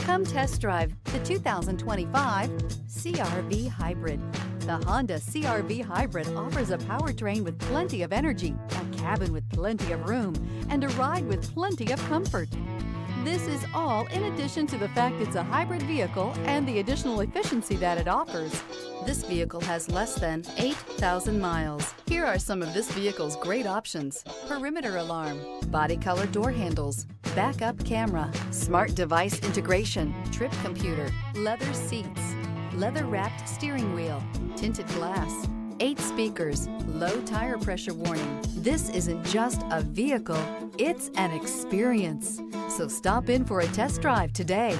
Come test drive the 2025 CR-V Hybrid. The Honda CR-V Hybrid offers a powertrain with plenty of energy, a cabin with plenty of room, and a ride with plenty of comfort. This is all in addition to the fact it's a hybrid vehicle and the additional efficiency that it offers. This vehicle has less than 8,000 miles. Here are some of this vehicle's great options: perimeter alarm, body color door handles, backup camera, smart device integration, trip computer, leather seats, leather-wrapped steering wheel, tinted glass, 8 speakers, low tire pressure warning. This isn't just a vehicle, it's an experience. So stop in for a test drive today.